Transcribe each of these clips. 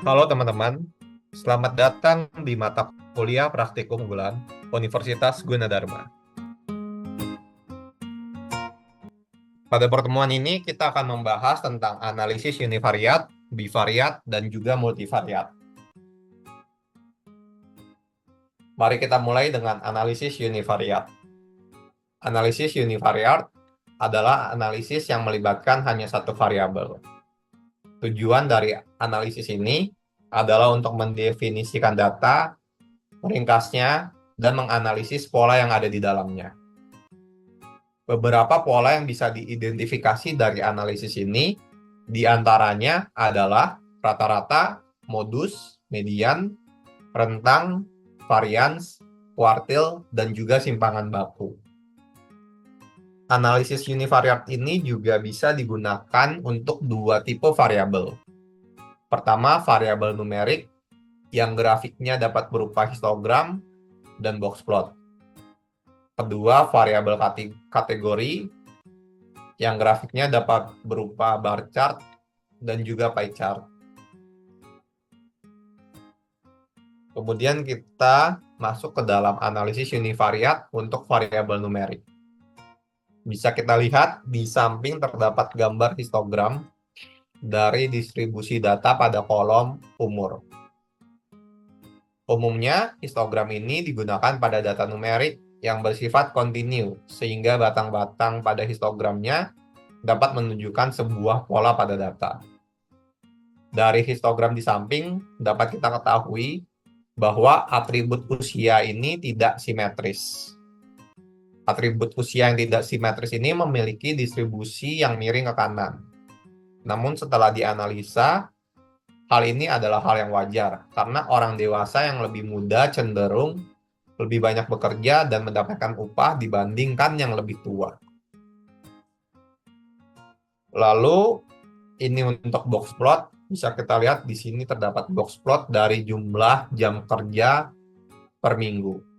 Halo teman-teman, selamat datang di mata kuliah Praktikum Unggulan Universitas Gunadarma. Pada pertemuan ini kita akan membahas tentang analisis univariat, bivariat, dan juga multivariat. Mari kita mulai dengan analisis univariat. Analisis univariat adalah analisis yang melibatkan hanya satu variabel. Tujuan dari analisis ini adalah untuk mendefinisikan data, meringkasnya, dan menganalisis pola yang ada di dalamnya. Beberapa pola yang bisa diidentifikasi dari analisis ini diantaranya adalah rata-rata, modus, median, rentang, varians, kuartil, dan juga simpangan baku. Analisis univariat ini juga bisa digunakan untuk dua tipe variabel. Pertama, variabel numerik yang grafiknya dapat berupa histogram dan box plot. Kedua, variabel kategori yang grafiknya dapat berupa bar chart dan juga pie chart. Kemudian kita masuk ke dalam analisis univariat untuk variabel numerik. Bisa kita lihat di samping terdapat gambar histogram dari distribusi data pada kolom umur. Umumnya, histogram ini digunakan pada data numerik yang bersifat kontinu, sehingga batang-batang pada histogramnya dapat menunjukkan sebuah pola pada data. Dari histogram di samping, dapat kita ketahui bahwa atribut usia ini tidak simetris. Atribut usia yang tidak simetris ini memiliki distribusi yang miring ke kanan. Namun setelah dianalisa, hal ini adalah hal yang wajar, karena orang dewasa yang lebih muda cenderung lebih banyak bekerja dan mendapatkan upah dibandingkan yang lebih tua. Lalu, ini untuk box plot, bisa kita lihat di sini terdapat box plot dari jumlah jam kerja per minggu.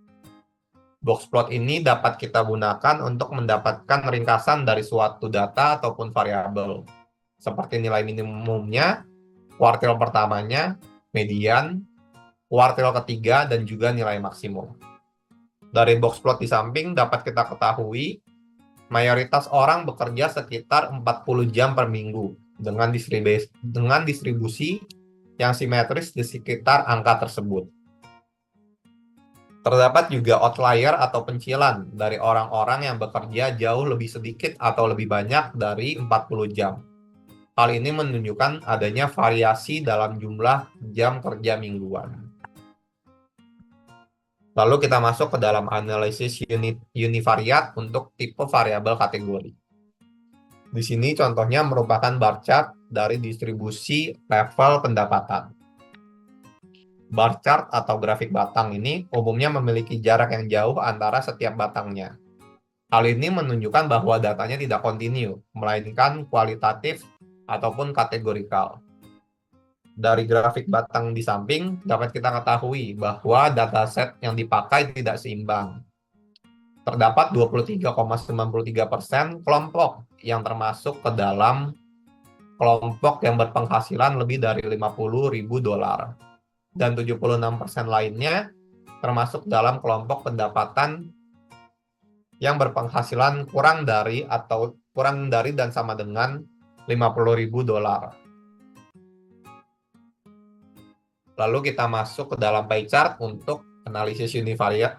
Box plot ini dapat kita gunakan untuk mendapatkan ringkasan dari suatu data ataupun variabel, seperti nilai minimumnya, kuartil pertamanya, median, kuartil ketiga, dan juga nilai maksimum. Dari box plot di samping dapat kita ketahui mayoritas orang bekerja sekitar 40 jam per minggu dengan distribusi yang simetris di sekitar angka tersebut. Terdapat juga outlier atau pencilan dari orang-orang yang bekerja jauh lebih sedikit atau lebih banyak dari 40 jam. Hal ini menunjukkan adanya variasi dalam jumlah jam kerja mingguan. Lalu kita masuk ke dalam analisis univariat untuk tipe variabel kategori. Di sini contohnya merupakan bar chart dari distribusi level pendapatan. Bar chart atau grafik batang ini umumnya memiliki jarak yang jauh antara setiap batangnya. Hal ini menunjukkan bahwa datanya tidak kontinu, melainkan kualitatif ataupun kategorikal. Dari grafik batang di samping, dapat kita ketahui bahwa dataset yang dipakai tidak seimbang. Terdapat 23,93% kelompok yang termasuk ke dalam kelompok yang berpenghasilan lebih dari $50.000. Dan 76% lainnya termasuk dalam kelompok pendapatan yang berpenghasilan kurang dari dan sama dengan $50.000. Lalu kita masuk ke dalam pie chart untuk analisis univariat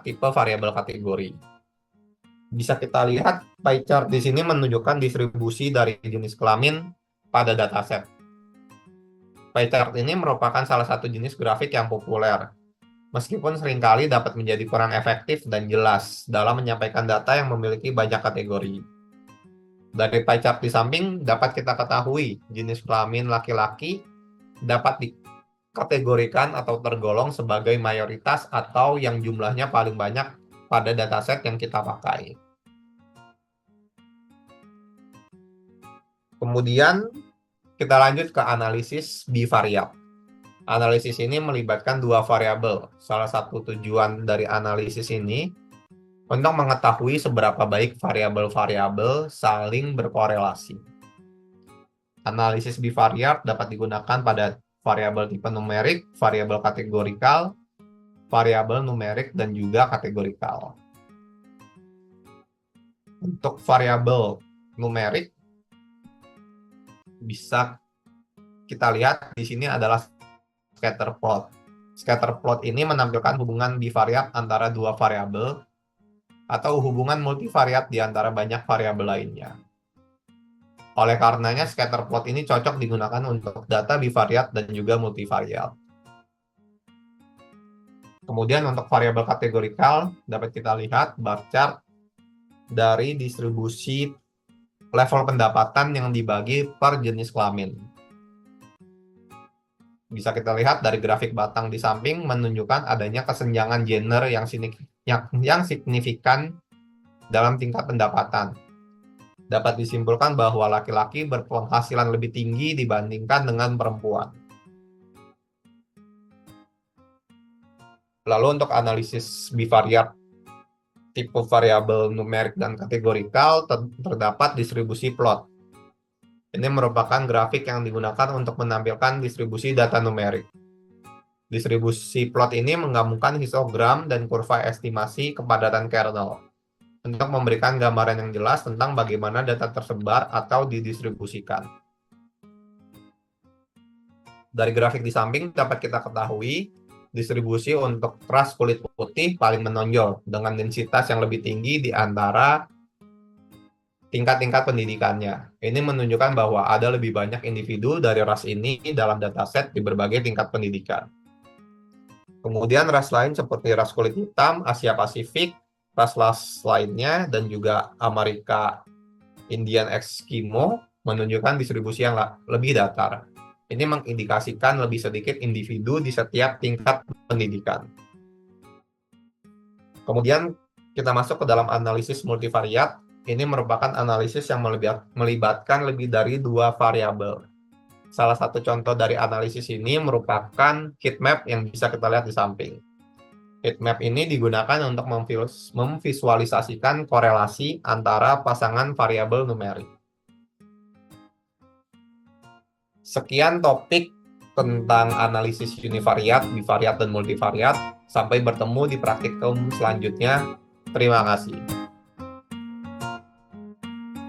tipe variabel kategori. Bisa kita lihat pie chart di sini menunjukkan distribusi dari jenis kelamin pada dataset. Pie chart ini merupakan salah satu jenis grafik yang populer, meskipun seringkali dapat menjadi kurang efektif dan jelas dalam menyampaikan data yang memiliki banyak kategori. Dari pie chart di samping dapat kita ketahui jenis kelamin laki-laki dapat dikategorikan atau tergolong sebagai mayoritas atau yang jumlahnya paling banyak pada dataset yang kita pakai. Kemudian kita lanjut ke analisis bivariat. Analisis ini melibatkan dua variabel. Salah satu tujuan dari analisis ini untuk mengetahui seberapa baik variabel-variabel saling berkorelasi. Analisis bivariat dapat digunakan pada variabel tipe numerik, variabel kategorikal, variabel numerik, dan juga kategorikal. Untuk variabel numerik, bisa kita lihat di sini adalah scatter plot. Scatter plot ini menampilkan hubungan bivariat antara dua variabel atau hubungan multivariat di antara banyak variabel lainnya. Oleh karenanya, scatter plot ini cocok digunakan untuk data bivariat dan juga multivariat. Kemudian untuk variabel kategorikal, dapat kita lihat bar chart dari distribusi level pendapatan yang dibagi per jenis kelamin. Bisa kita lihat dari grafik batang di samping menunjukkan adanya kesenjangan gender yang signifikan dalam tingkat pendapatan. Dapat disimpulkan bahwa laki-laki berpenghasilan lebih tinggi dibandingkan dengan perempuan. Lalu untuk analisis bivariat tipe variabel numerik dan kategorikal terdapat distribusi plot. Ini merupakan grafik yang digunakan untuk menampilkan distribusi data numerik. Distribusi plot ini menggabungkan histogram dan kurva estimasi kepadatan kernel untuk memberikan gambaran yang jelas tentang bagaimana data tersebar atau didistribusikan. Dari grafik di samping dapat kita ketahui distribusi untuk ras kulit putih paling menonjol dengan densitas yang lebih tinggi di antara tingkat-tingkat pendidikannya. Ini menunjukkan bahwa ada lebih banyak individu dari ras ini dalam dataset di berbagai tingkat pendidikan. Kemudian ras lain seperti ras kulit hitam, Asia Pasifik, ras-ras lainnya, dan juga Amerika Indian Eskimo menunjukkan distribusi yang lebih datar. Ini mengindikasikan lebih sedikit individu di setiap tingkat pendidikan. Kemudian kita masuk ke dalam analisis multivariat. Ini merupakan analisis yang melibatkan lebih dari dua variabel. Salah satu contoh dari analisis ini merupakan heat map yang bisa kita lihat di samping. Heat map ini digunakan untuk memvisualisasikan korelasi antara pasangan variabel numerik. Sekian topik tentang analisis univariat, bivariat, dan multivariat. Sampai bertemu di praktikum selanjutnya. Terima kasih.